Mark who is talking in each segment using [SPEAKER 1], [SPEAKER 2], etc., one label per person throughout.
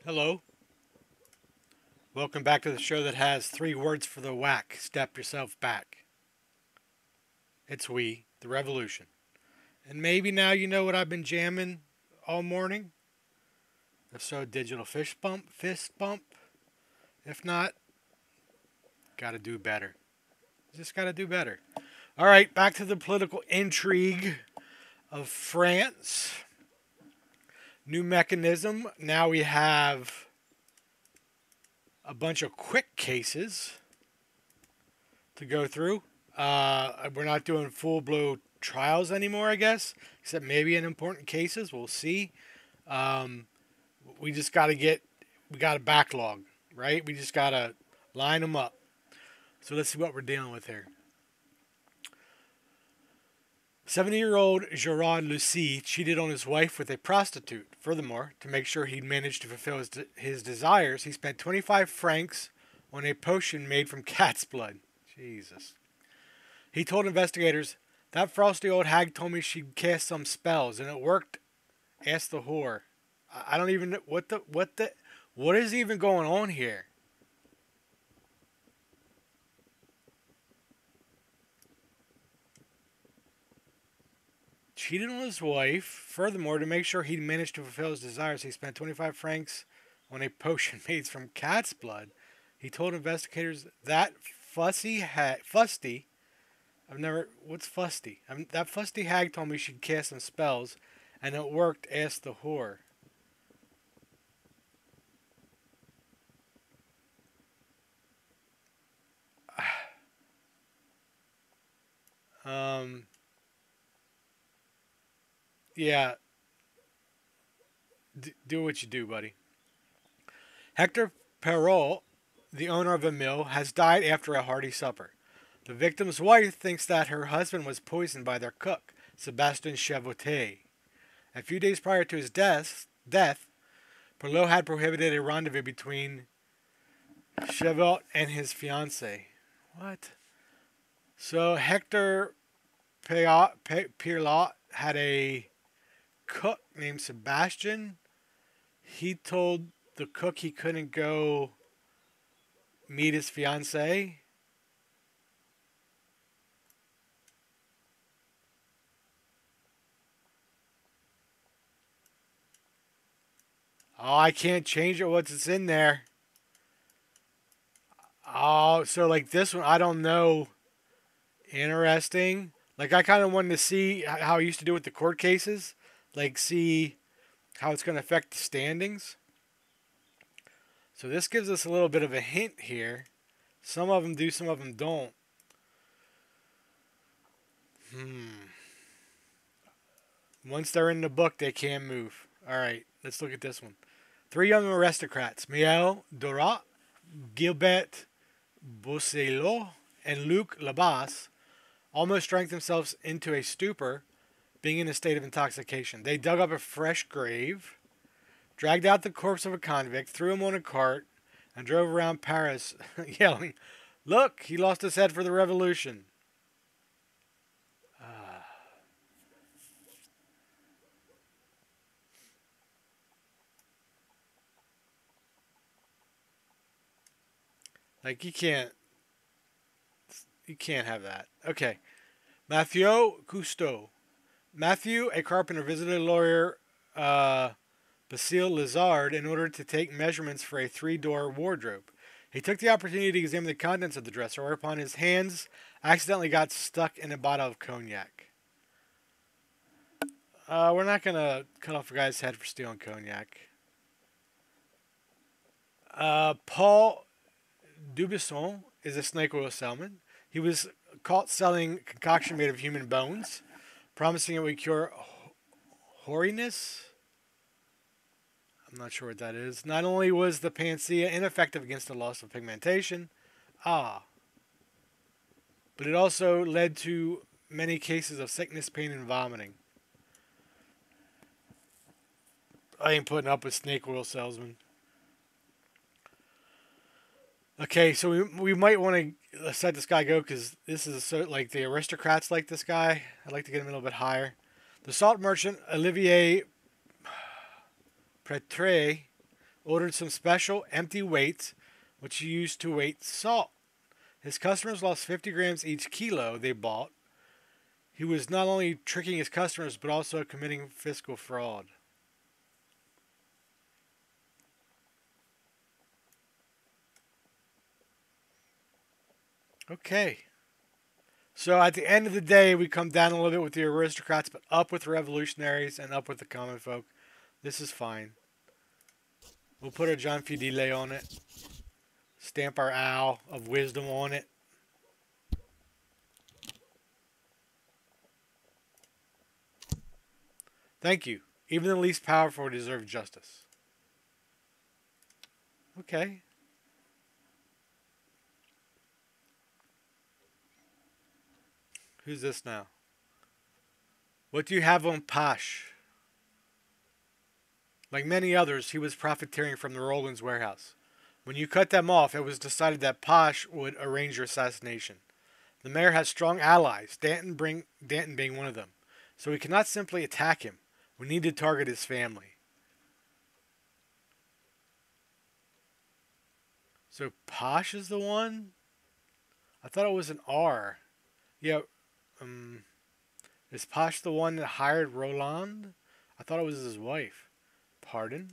[SPEAKER 1] Hello. Welcome back to the show that has three words for the whack. Step yourself back. It's we, the revolution. And maybe now you know what I've been jamming all morning. If so, digital fish bump, fist bump. If not, gotta do better. Just gotta do better. All right, back to the political intrigue of France. New mechanism. Now we have a bunch of quick cases to go through. We're not doing full blow trials anymore, I guess, except maybe in important cases. We'll see. Um, we just got to we got a backlog, right? We just got to line them up. So let's see what we're dealing with here. 70-year-old Gerard Lucie cheated on his wife with a prostitute. Furthermore, to make sure he managed to fulfill his desires, he spent 25 francs on a potion made from cat's blood. Jesus. He told investigators, "That frosty old hag told me she'd cast some spells, and it worked. Ask the whore." I don't even know what is even going on here. Cheated on his wife. Furthermore, to make sure he managed to fulfill his desires, he spent 25 francs on a potion made from cat's blood. He told investigators that fusty. I've never. What's fusty? That fusty hag told me she'd cast some spells, and it worked. Asked the whore. Um. Yeah. Do what you do, buddy. Hector Perrault, the owner of a mill, has died after a hearty supper. The victim's wife thinks that her husband was poisoned by their cook, Sebastien Chavotet. A few days prior to his death, Perrault had prohibited a rendezvous between Chavotet and his fiancée. What? So Hector Perrault had a cook named Sebastian. He told the cook he couldn't go meet his fiancee. Oh, I can't change it once it's in there. Oh, so like this one, I don't know. Interesting. Like I kind of wanted to see how I used to do with the court cases, like see how it's going to affect the standings. So this gives us a little bit of a hint here. Some of them do, some of them don't. Hmm. Once they're in the book, they can move. All right, let's look at this one. Three young aristocrats, Miel Dorat, Gilbert Bousselot, and Luc Labas, almost drank themselves into a stupor, being in a state of intoxication. They dug up a fresh grave, dragged out the corpse of a convict, threw him on a cart, and drove around Paris yelling, "Look, he lost his head for the revolution." Like you can't have that. Okay. Mathieu Cousteau. Matthew, a carpenter, visited a lawyer, Basile Lazard, in order to take measurements for a three-door wardrobe. He took the opportunity to examine the contents of the dresser, whereupon his hands accidentally got stuck in a bottle of cognac. We're not gonna cut off a guy's head for stealing cognac. Paul Dubisson is a snake oil salesman. He was caught selling concoction made of human bones, promising it would cure hoariness. I'm not sure what that is. Not only was the panacea ineffective against the loss of pigmentation, ah, but it also led to many cases of sickness, pain, and vomiting. I ain't putting up with snake oil salesmen. Okay, so we might want to let this guy go because this is so like the aristocrats like this guy. I'd like to get him a little bit higher. The salt merchant Olivier Pretre ordered some special empty weights, which he used to weight salt. His customers lost 50 grams each kilo they bought. He was not only tricking his customers, but also committing fiscal fraud. Okay. So at the end of the day, we come down a little bit with the aristocrats, but up with the revolutionaries and up with the common folk. This is fine. We'll put a John Fidele on it. Stamp our owl of wisdom on it. Thank you. Even the least powerful deserve justice. Okay. Who's this now? What do you have on Pash? Like many others, he was profiteering from the Roland's warehouse. When you cut them off, it was decided that Pash would arrange your assassination. The mayor has strong allies, Danton being one of them. So we cannot simply attack him. We need to target his family. So Posh is the one? I thought it was an R. Yeah, is Posh the one that hired Roland? I thought it was his wife. Pardon?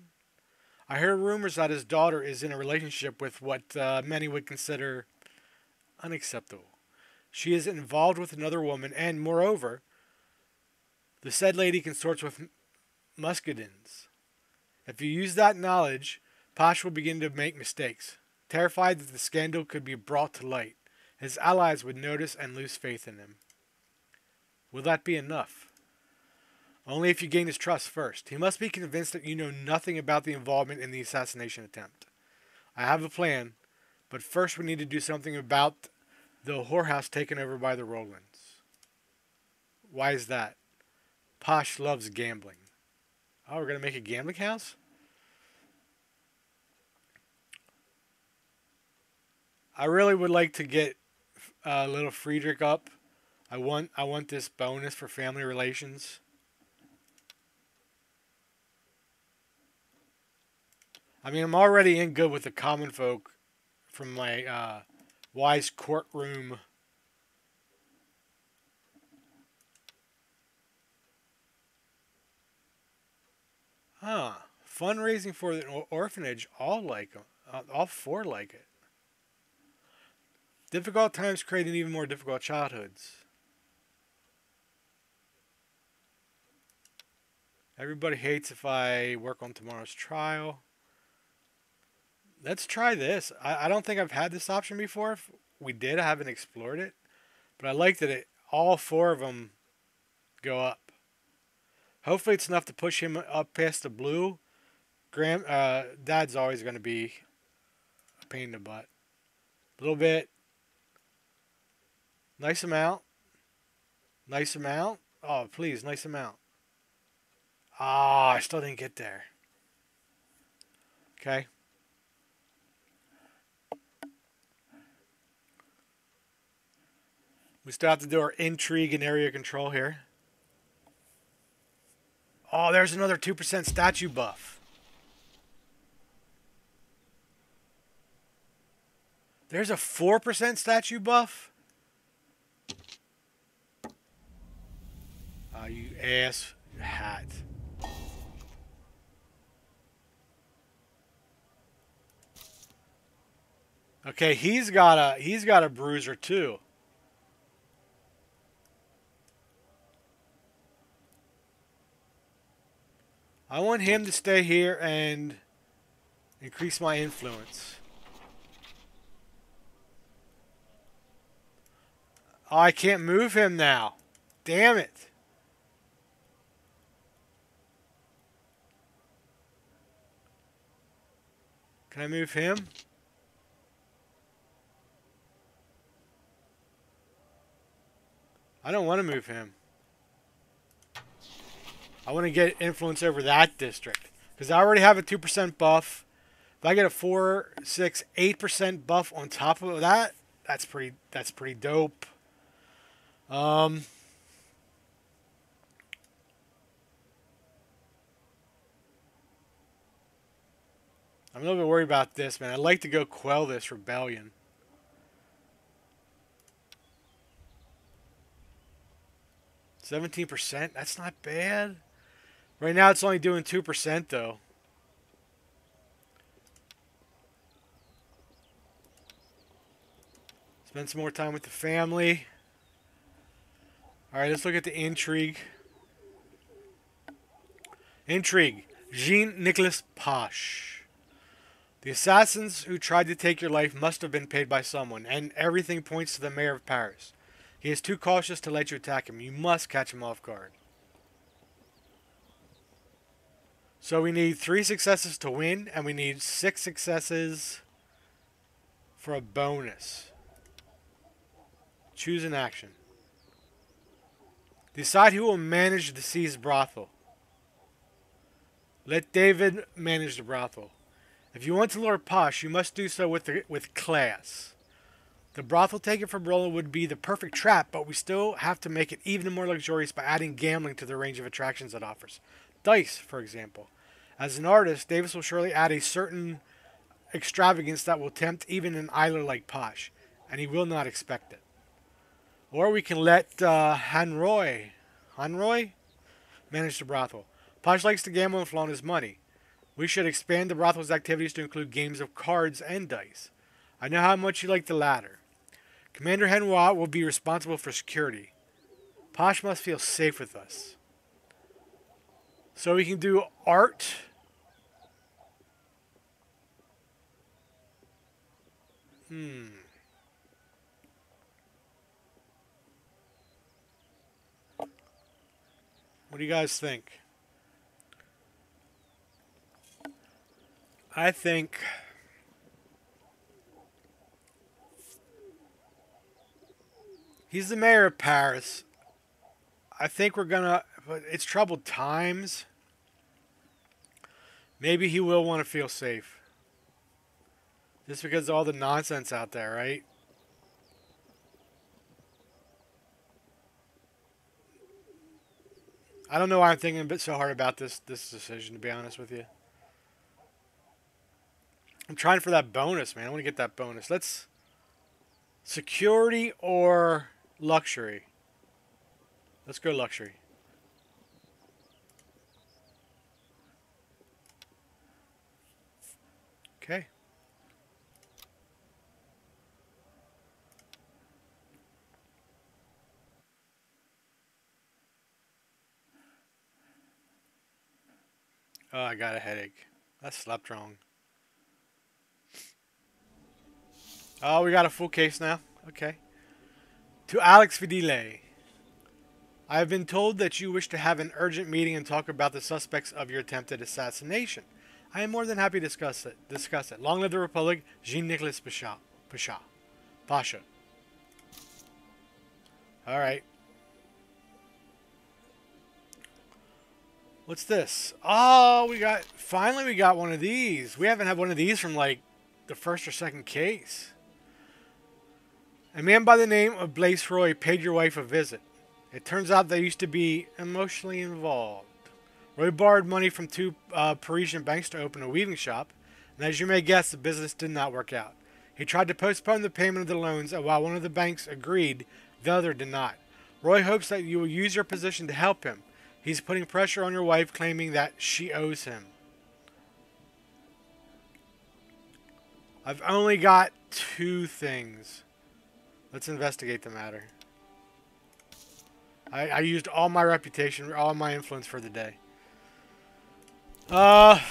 [SPEAKER 1] I heard rumors that his daughter is in a relationship with what many would consider unacceptable. She is involved with another woman, and moreover, the said lady consorts with Muscadins. If you use that knowledge, Posh will begin to make mistakes. Terrified that the scandal could be brought to light, his allies would notice and lose faith in him. Will that be enough? Only if you gain his trust first. He must be convinced that you know nothing about the involvement in the assassination attempt. I have a plan, but first we need to do something about the whorehouse taken over by the Rolands. Why is that? Posh loves gambling. Oh, we're going to make a gambling house? I really would like to get little Friedrich up. I want this bonus for family relations. I mean, I'm already in good with the common folk from my wise courtroom. Huh. Fundraising for the orphanage. All like them. All four like it. Difficult times creating even more difficult childhoods. Everybody hates if I work on tomorrow's trial. Let's try this. I don't think I've had this option before. If we did, I haven't explored it. But I like that all four of them go up. Hopefully it's enough to push him up past the blue. Dad's always going to be a pain in the butt. A little bit. Nice amount. Nice amount. Oh, please, nice amount. Ah, I still didn't get there. Okay. We still have to do our intrigue and area control here. Oh, there's another 2% statue buff. There's a 4% statue buff? You ass hat. Okay, he's got a bruiser too. I want him to stay here and increase my influence. Oh, I can't move him now. Damn it. Can I move him? I don't want to move him. I want to get influence over that district. Because I already have a 2% buff. If I get a 4, 6, 8% buff on top of that, that's pretty dope. I'm a little bit worried about this, man. I'd like to go quell this rebellion. 17%? That's not bad. Right now it's only doing 2% though. Spend some more time with the family. Alright, let's look at the intrigue. Intrigue. Jean-Nicolas Pache. The assassins who tried to take your life must have been paid by someone, and everything points to the mayor of Paris. He is too cautious to let you attack him. You must catch him off guard. So we need 3 successes to win, and we need 6 successes for a bonus. Choose an action. Decide who will manage the seized brothel. Let David manage the brothel. If you want to lure Posh, you must do so with class. The brothel taken from Roland would be the perfect trap, but we still have to make it even more luxurious by adding gambling to the range of attractions it offers. Dice, for example. As an artist, Davis will surely add a certain extravagance that will tempt even an idler like Posh, and he will not expect it. Or we can let Hanroy manage the brothel. Posh likes to gamble and flaunt his money. We should expand the brothel's activities to include games of cards and dice. I know how much you like the latter. Commander Henroy will be responsible for security. Posh must feel safe with us. So we can do art. What do you guys think? I think he's the mayor of Paris. I think we're gonna, but it's troubled times. Maybe he will want to feel safe. Just because of all the nonsense out there, right? I don't know why I'm thinking a bit so hard about this decision, to be honest with you. I'm trying for that bonus, man. I want to get that bonus. Let's... Security or luxury? Let's go luxury. Okay. Oh, I got a headache. I slept wrong. Oh, we got a full case now. Okay. To Alex Vidile. I have been told that you wish to have an urgent meeting and talk about the suspects of your attempted assassination. I am more than happy to discuss it. Long live the Republic, Jean-Nicolas Pasha. Alright. What's this? Oh, finally we got one of these. We haven't had one of these from like the first or second case. A man by the name of Blaise Roy paid your wife a visit. It turns out they used to be emotionally involved. Roy borrowed money from 2 Parisian banks to open a weaving shop, and as you may guess, the business did not work out. He tried to postpone the payment of the loans, and while one of the banks agreed, the other did not. Roy hopes that you will use your position to help him. He's putting pressure on your wife, claiming that she owes him. I've only got 2 things. Let's investigate the matter. I used all my reputation, all my influence for the day. Wow.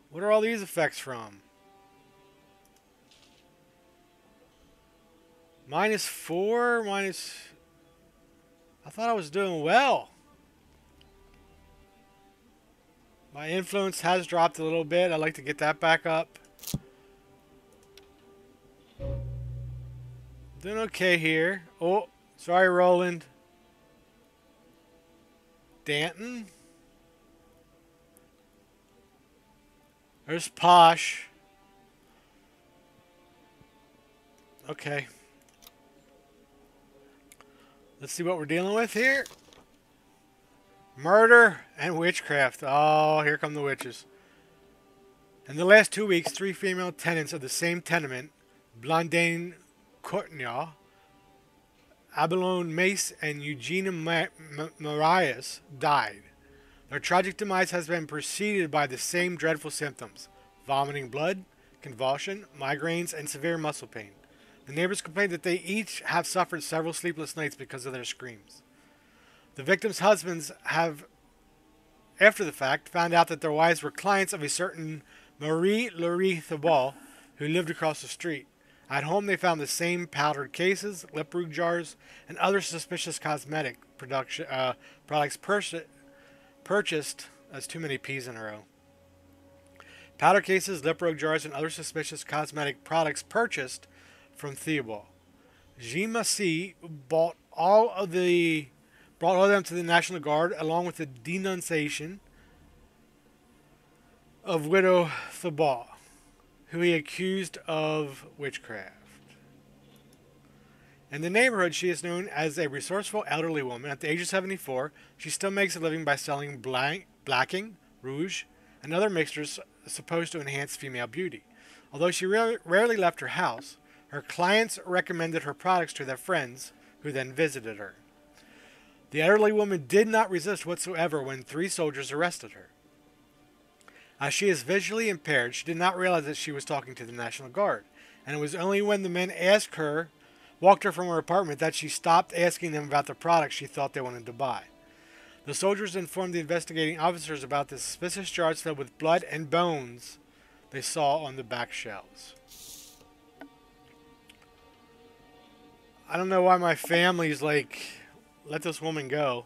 [SPEAKER 1] What are all these effects from? -4, minus... I thought I was doing well. My influence has dropped a little bit. I'd like to get that back up. Doing okay here. Oh, sorry, Roland. Danton. There's Posh. Okay. Let's see what we're dealing with here. Murder and witchcraft. Oh, here come the witches. In the last 2 weeks, 3 female tenants of the same tenement, Blondine Courtney, Abelone Mace, and Eugenia Marias, died. Their tragic demise has been preceded by the same dreadful symptoms: vomiting blood, convulsion, migraines, and severe muscle pain. The neighbors complained that they each have suffered several sleepless nights because of their screams. The victims' husbands have, after the fact, found out that their wives were clients of a certain Marie-Laurie Thibault, who lived across the street. At home, they found the same powdered cases, lip rouge jars, and other suspicious cosmetic products purchased. That's too many P's in a row. Powder cases, lip rouge jars, and other suspicious cosmetic products purchased from Thibault. Jean Massy brought all of them to the National Guard, along with the denunciation of widow Thibault, who he accused of witchcraft. In the neighborhood, she is known as a resourceful elderly woman. At the age of 74, she still makes a living by selling blacking, rouge, and other mixtures supposed to enhance female beauty. Although she rarely left her house, her clients recommended her products to their friends, who then visited her. The elderly woman did not resist whatsoever when 3 soldiers arrested her. As she is visually impaired, she did not realize that she was talking to the National Guard, and it was only when the men walked her from her apartment, that she stopped asking them about the products she thought they wanted to buy. The soldiers informed the investigating officers about the suspicious jars filled with blood and bones they saw on the back shelves. I don't know why my family's like, let this woman go,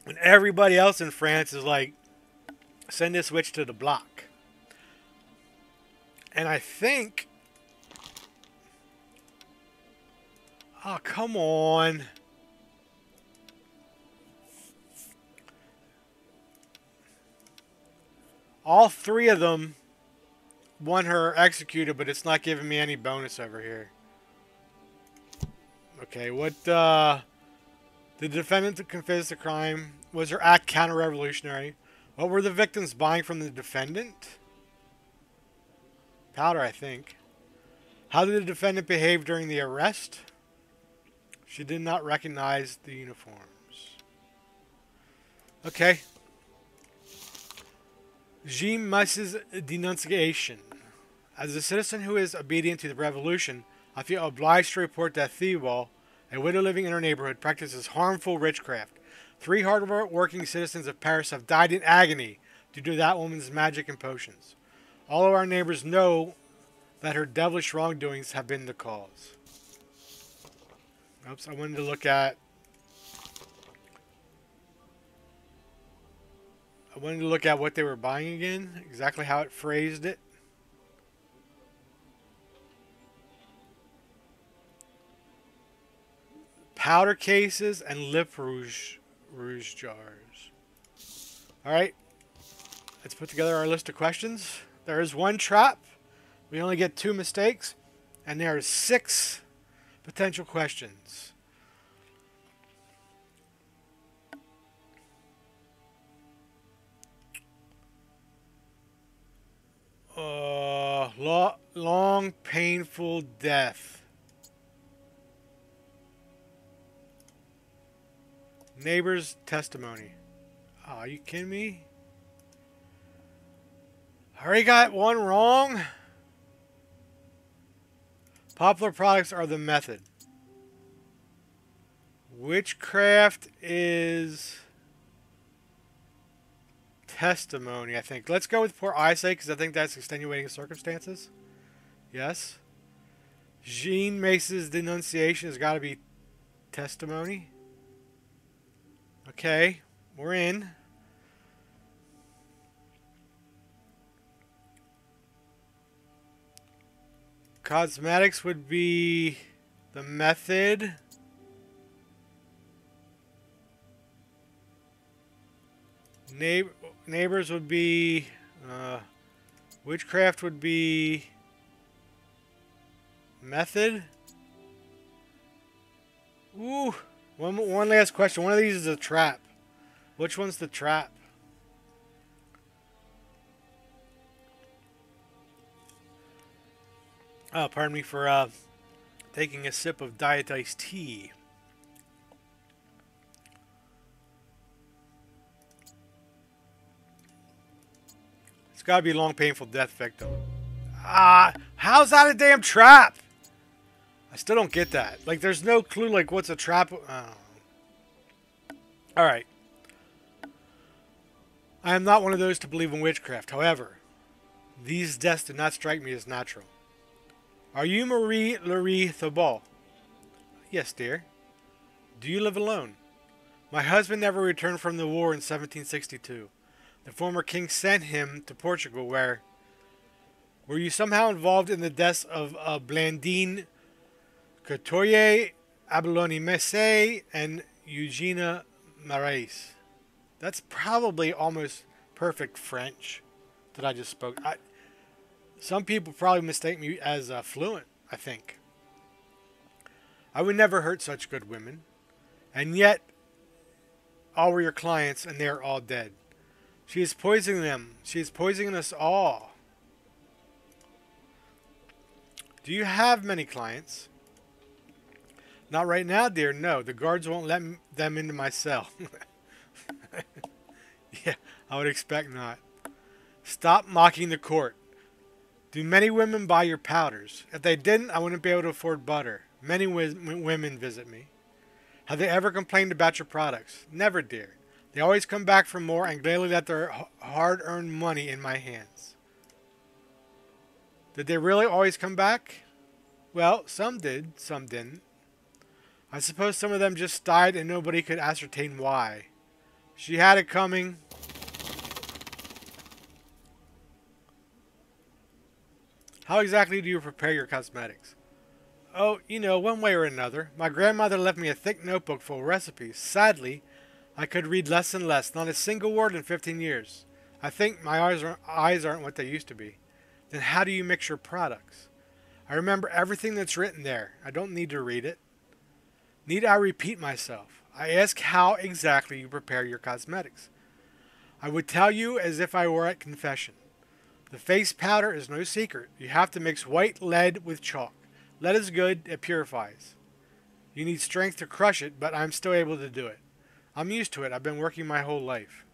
[SPEAKER 1] and everybody else in France is like, send this witch to the block. And I think, oh, come on. All 3 of them want her executed, but it's not giving me any bonus over here. Okay, what, the defendant to confess the crime. Was her act counter-revolutionary? What were the victims buying from the defendant? Powder, I think. How did the defendant behave during the arrest? She did not recognize the uniforms. Okay. Jean Mass's denunciation. As a citizen who is obedient to the revolution, I feel obliged to report that Thibault, a widow living in her neighborhood, practices harmful witchcraft. 3 hard-working citizens of Paris have died in agony due to that woman's magic and potions. All of our neighbors know that her devilish wrongdoings have been the cause. Oops, I wanted to look at what they were buying again, exactly how it phrased it. Powder cases and lip rouge jars. Alright, let's put together our list of questions. There is 1 trap. We only get 2 mistakes. And there are 6 potential questions. Long, painful death. Neighbor's testimony. Oh, are you kidding me? I already got 1 wrong. Popular products are the method. Witchcraft is testimony, I think. Let's go with poor eyesight, because I think that's extenuating circumstances. Yes. Jean Mace's denunciation has got to be testimony. Okay, we're in. Cosmetics would be the method. Neighbors would be... witchcraft would be... method. Ooh, One last question. One of these is a trap. Which one's the trap? Oh, pardon me for taking a sip of diet iced tea. It's got to be a long, painful death victim. How's that a damn trap? I still don't get that. Like, there's no clue, like, what's a trap? Alright. I am not one of those to believe in witchcraft. However, these deaths do not strike me as natural. Are you Marie Laurie Thibault? Yes, dear. Do you live alone? My husband never returned from the war in 1762. The former king sent him to Portugal, where... Were you somehow involved in the deaths of Blandine Couturier, Abelone Messe, and Eugenia Marais? That's probably almost perfect French that I just spoke. Some people probably mistake me as fluent, I think. I would never hurt such good women. And yet, all were your clients, and they are all dead. She is poisoning them. She is poisoning us all. Do you have many clients? Not right now, dear. No, the guards won't let them into my cell. Yeah, I would expect not. Stop mocking the court. Do many women buy your powders? If they didn't, I wouldn't be able to afford butter. Many women visit me. Have they ever complained about your products? Never, dear. They always come back for more and gladly let their hard-earned money in my hands. Did they really always come back? Well, some did, some didn't. I suppose some of them just died and nobody could ascertain why. She had it coming. How exactly do you prepare your cosmetics? Oh, you know, one way or another. My grandmother left me a thick notebook full of recipes. Sadly, I could read less and less, not a single word in 15 years. I think my eyes aren't what they used to be. Then how do you mix your products? I remember everything that's written there. I don't need to read it. Need I repeat myself? I ask how exactly you prepare your cosmetics. I would tell you as if I were at confession. The face powder is no secret. You have to mix white lead with chalk. Lead is good, it purifies. You need strength to crush it, but I'm still able to do it. I'm used to it. I've been working my whole life.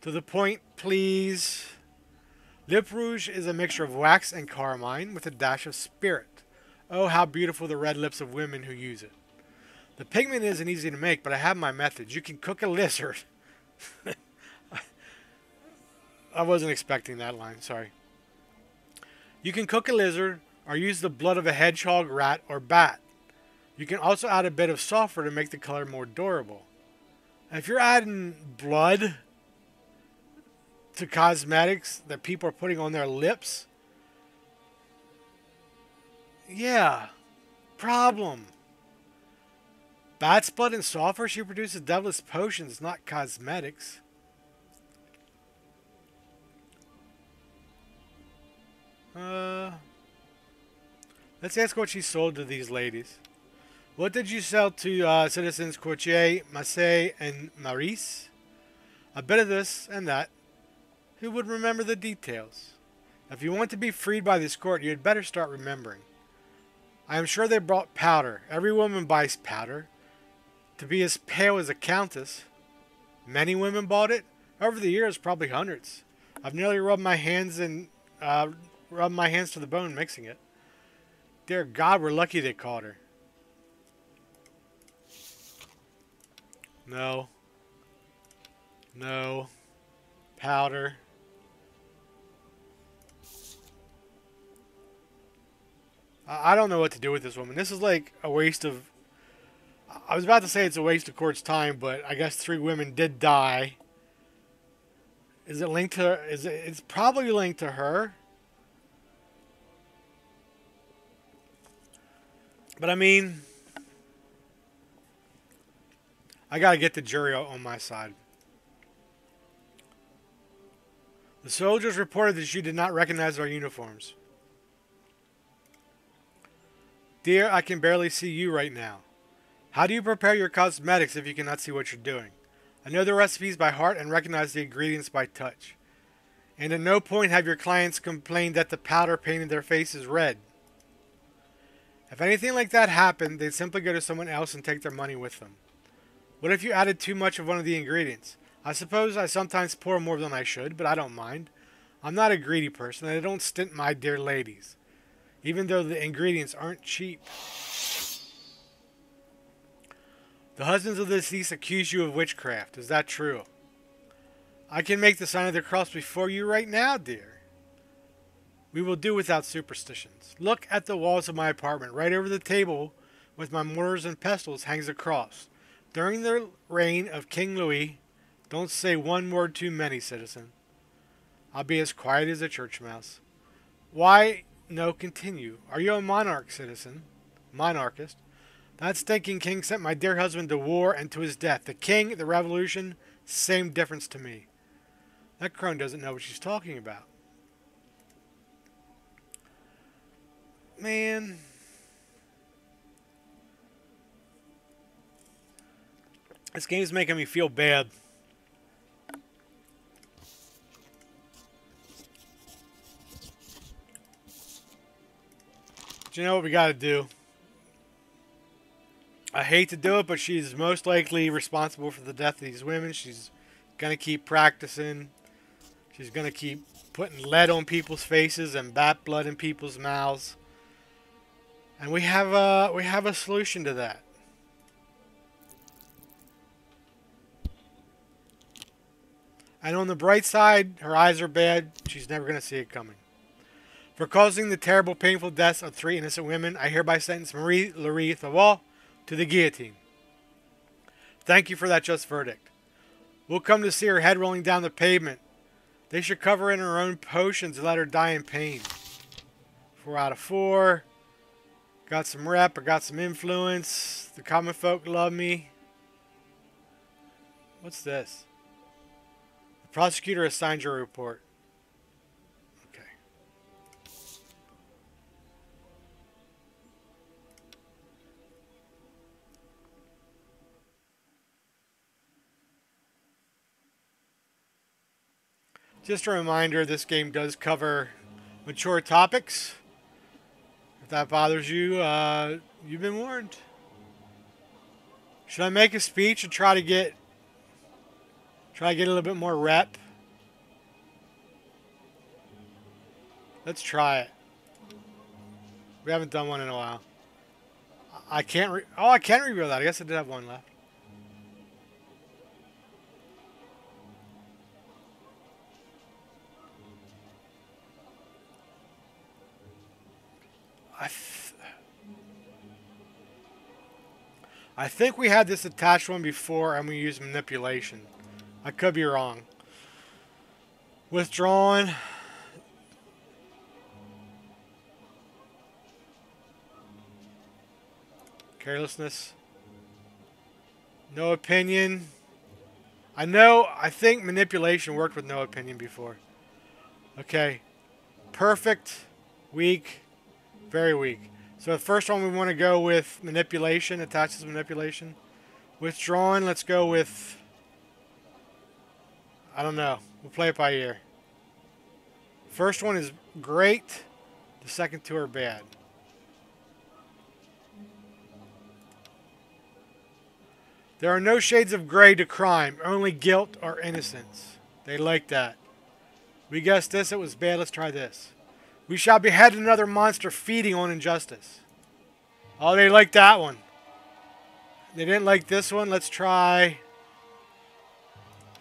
[SPEAKER 1] To the point, please. Lip rouge is a mixture of wax and carmine with a dash of spirit. Oh, how beautiful the red lips of women who use it. The pigment isn't easy to make, but I have my methods. You can cook a lizard. I wasn't expecting that line, sorry. You can cook a lizard or use the blood of a hedgehog, rat, or bat. You can also add a bit of sulfur to make the color more durable. If you're adding blood to cosmetics that people are putting on their lips, yeah, problem. Bat's blood and sulfur? She produces devilish potions, not cosmetics. Let's ask what she sold to these ladies. What did you sell to citizens Courtier, Massé, and Maurice? A bit of this and that. Who would remember the details? If you want to be freed by this court, you had better start remembering. I am sure they brought powder. Every woman buys powder. To be as pale as a countess. Many women bought it. Over the years, probably hundreds. I've nearly rubbed my hands to the bone mixing it. Dear God, we're lucky they caught her. No. No. Powder. I don't know what to do with this woman. This is like a waste of... I was about to say it's a waste of court's time, but I guess 3 women did die. Is it linked to... It's probably linked to her. But I mean... I gotta get the jury on my side. The soldiers reported that she did not recognize our uniforms. Dear, I can barely see you right now. How do you prepare your cosmetics if you cannot see what you're doing? I know the recipes by heart and recognize the ingredients by touch. And at no point have your clients complained that the powder painted their faces red. If anything like that happened, they'd simply go to someone else and take their money with them. What if you added too much of one of the ingredients? I suppose I sometimes pour more than I should, but I don't mind. I'm not a greedy person, and I don't stint my dear ladies, even though the ingredients aren't cheap. The husbands of the deceased accuse you of witchcraft. Is that true? I can make the sign of the cross before you right now, dear. We will do without superstitions. Look at the walls of my apartment. Right over the table with my mortars and pestles hangs a cross. During the reign of King Louis, don't say one word too many, citizen. I'll be as quiet as a church mouse. Why? No, continue. Are you a monarch, citizen? Monarchist. That stinking king sent my dear husband to war and to his death. The king, the revolution, same difference to me. That crone doesn't know what she's talking about. Man. This game's making me feel bad. Do you know what we gotta do? I hate to do it, but she's most likely responsible for the death of these women. She's gonna keep practicing. She's gonna keep putting lead on people's faces and bat blood in people's mouths. And we have a solution to that. And on the bright side, her eyes are bad. She's never gonna see it coming. For causing the terrible, painful deaths of 3 innocent women, I hereby sentence Marie Laurie Thaval to the guillotine. Thank you for that just verdict. We'll come to see her head rolling down the pavement. They should cover her in her own potions and let her die in pain. 4 out of 4. Got some rep. I got some influence. The common folk love me. What's this? The prosecutor assigned your report. Okay. Just a reminder, this game does cover mature topics. If that bothers you, you've been warned. Should I make a speech and try to get a little bit more rep? Let's try it. We haven't done one in a while. I can't I can reveal that. I guess I did have one left. I think we had this attached one before and we used manipulation. I could be wrong. Withdrawn. Carelessness. No opinion. I think manipulation worked with no opinion before. Okay. Perfect. Weak. Very weak. So the first one we want to go with manipulation. Attaches manipulation. Withdrawn. Let's go with... I don't know. We'll play it by ear. First one is great. The second two are bad. There are no shades of gray to crime. Only guilt or innocence. They like that. We guessed this. It was bad. Let's try this. We shall behead another monster feeding on injustice. Oh, they like that one. They didn't like this one. Let's try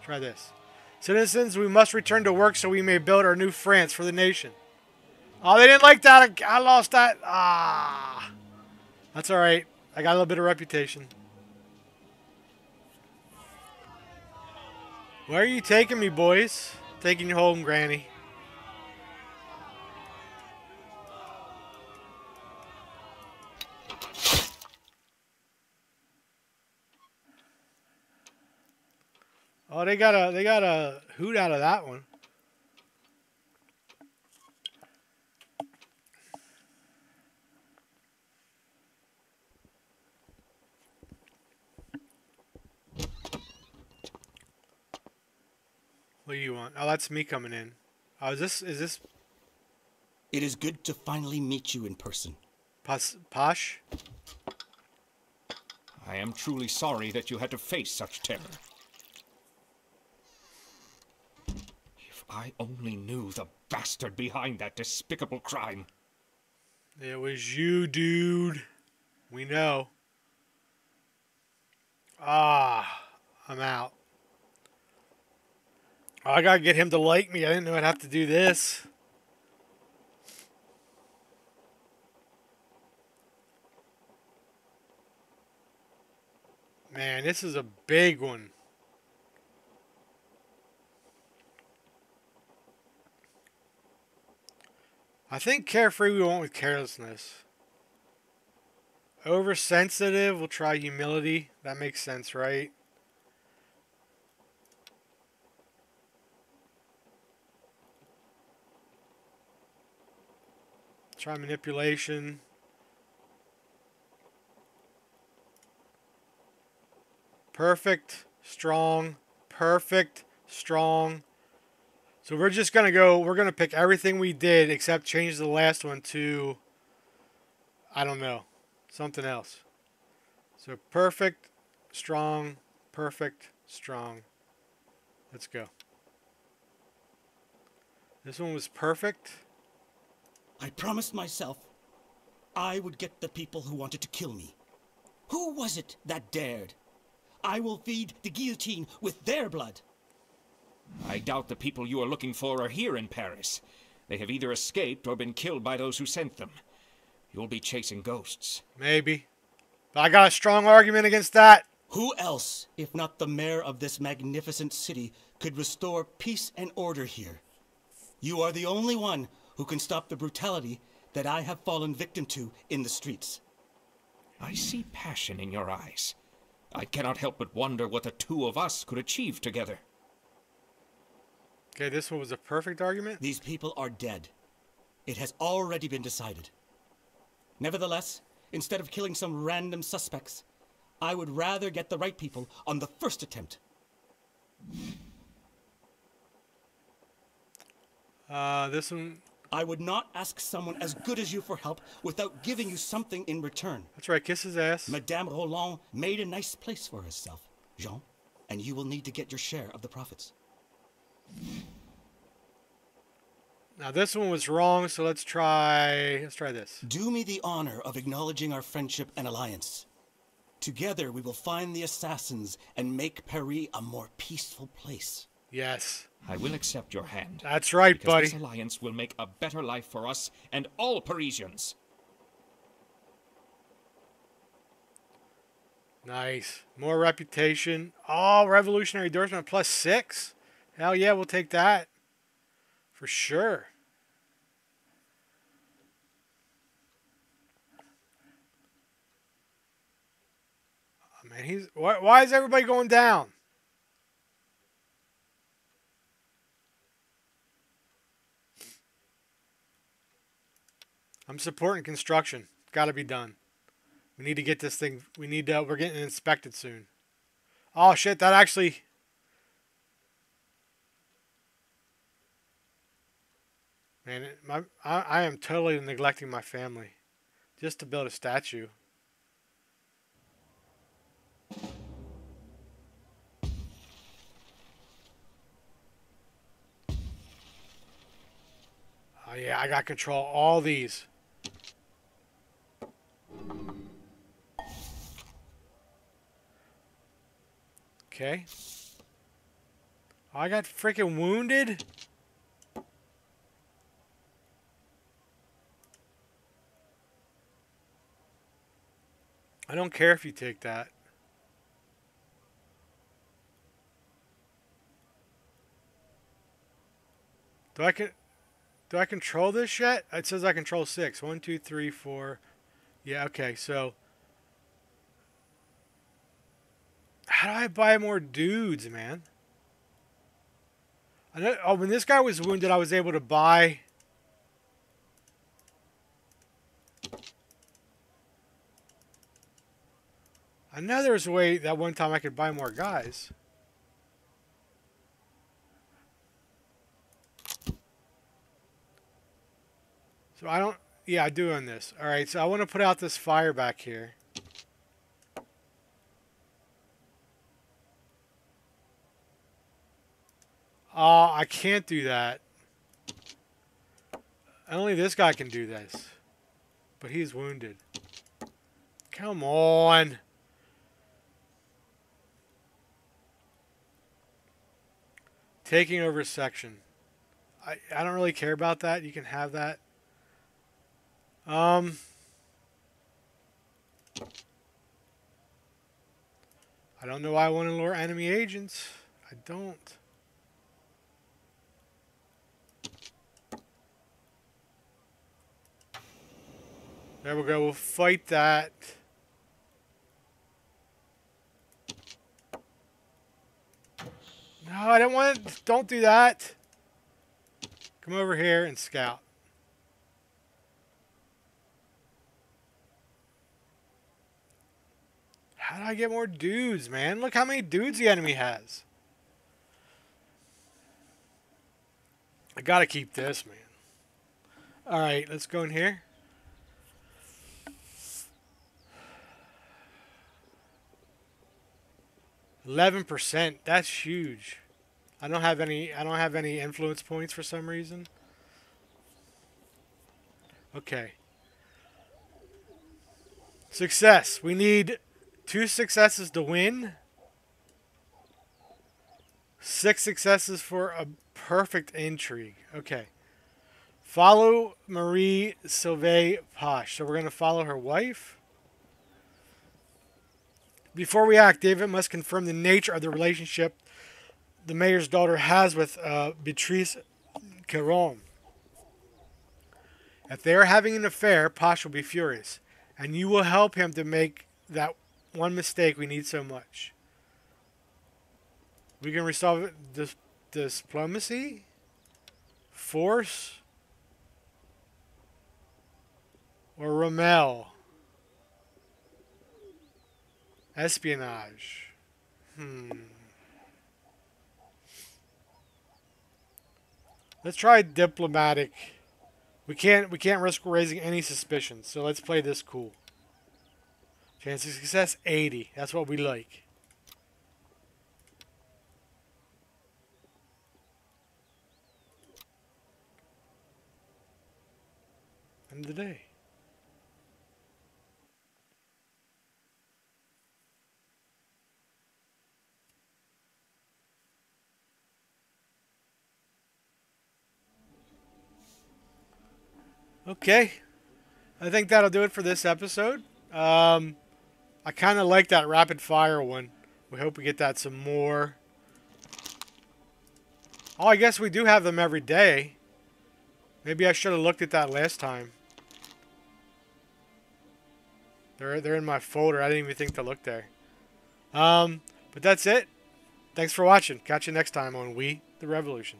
[SPEAKER 1] this. Citizens, we must return to work so we may build our new France for the nation. Oh, they didn't like that. I lost that. Ah. That's all right. I got a little bit of reputation. Where are you taking me, boys? Taking you home, Granny. Oh, they got a hoot out of that one. What do you want? Oh, that's me coming in. Oh, is this
[SPEAKER 2] It is good to finally meet you in person.
[SPEAKER 1] Posh?
[SPEAKER 3] I am truly sorry that you had to face such terror. If I only knew the bastard behind that despicable crime.
[SPEAKER 1] It was you, dude. We know. Ah, I'm out. Oh, I gotta get him to like me. I didn't know I'd have to do this. Man, this is a big one. I think carefree we went with carelessness. Oversensitive, we'll try humility. That makes sense, right? Try manipulation. Perfect, strong, perfect, strong. So we're just going to go, we're going to pick everything we did except change the last one to, I don't know, something else. So perfect, strong, perfect, strong. Let's go. This one was perfect.
[SPEAKER 2] I promised myself I would get the people who wanted to kill me. Who was it that dared? I will feed the guillotine with their blood.
[SPEAKER 3] I doubt the people you are looking for are here in Paris. They have either escaped or been killed by those who sent them. You'll be chasing ghosts.
[SPEAKER 1] Maybe. But I got a strong argument against that.
[SPEAKER 2] Who else, if not the mayor of this magnificent city, could restore peace and order here? You are the only one who can stop the brutality that I have fallen victim to in the streets.
[SPEAKER 3] I see passion in your eyes. I cannot help but wonder what the two of us could achieve together.
[SPEAKER 1] Okay, this one was a perfect argument.
[SPEAKER 2] These people are dead. It has already been decided. Nevertheless, instead of killing some random suspects, I would rather get the right people on the first attempt.
[SPEAKER 1] This one.
[SPEAKER 2] I would not ask someone as good as you for help without giving you something in return.
[SPEAKER 1] That's right, kiss his ass.
[SPEAKER 2] Madame Roland made a nice place for herself, Jean, and you will need to get your share of the profits.
[SPEAKER 1] Now this one was wrong, so let's try this.
[SPEAKER 2] Do me the honor of acknowledging our friendship and alliance. Together we will find the assassins and make Paris a more peaceful place.
[SPEAKER 1] Yes.
[SPEAKER 3] I will accept your hand.
[SPEAKER 1] That's right,
[SPEAKER 3] because
[SPEAKER 1] buddy.
[SPEAKER 3] this alliance will make a better life for us and all Parisians.
[SPEAKER 1] Nice. More reputation. Oh, revolutionary endorsement +6. Hell yeah, we'll take that. For sure. Oh, man, why is everybody going down? I'm supporting construction. Got to be done. We need to get this thing. We're getting it inspected soon. Oh shit! That actually. Man, I am totally neglecting my family, just to build a statue. Oh yeah, I got control of all these. Okay. Oh, I got freaking wounded. I don't care if you take that. Do I control this yet? It says I control 6. 1, 2, 3, 4. Yeah, okay, so how do I buy more dudes, man? I know, oh, when this guy was wounded, I was able to buy. I know there was a way that one time I could buy more guys. So I don't... Yeah, I do own this. Alright, so I want to put out this fire back here. I can't do that. Only this guy can do this. But he's wounded. Come on. Taking over section. I don't really care about that. You can have that. I don't know why I want to lure enemy agents. I don't. There we go. We'll fight that. No, I don't want it. Don't do that. Come over here and scout. How do I get more dudes, man? Look how many dudes the enemy has. I gotta keep this, man. Alright, let's go in here. %. That's huge. I don't have any influence points for some reason. Okay. Success. We need 2 successes to win. 6 successes for a perfect intrigue. Okay. Follow Marie Sylvain Posh. So we're going to follow her wife. Before we act, David must confirm the nature of the relationship the mayor's daughter has with Beatrice Caron. If they are having an affair, Posh will be furious. And you will help him to make that one mistake we need so much. We can resolve it. Diplomacy? Force? Or Rommel? Espionage. Let's try diplomatic. We can't risk raising any suspicions, so let's play this cool. Chance of success 80. That's what we like. End of the day. Okay, I think that'll do it for this episode. I kind of like that rapid fire one. We hope we get that some more. Oh, I guess we do have them every day. Maybe I should have looked at that last time. They're in my folder. I didn't even think to look there. But that's it. Thanks for watching. Catch you next time on We, the Revolution.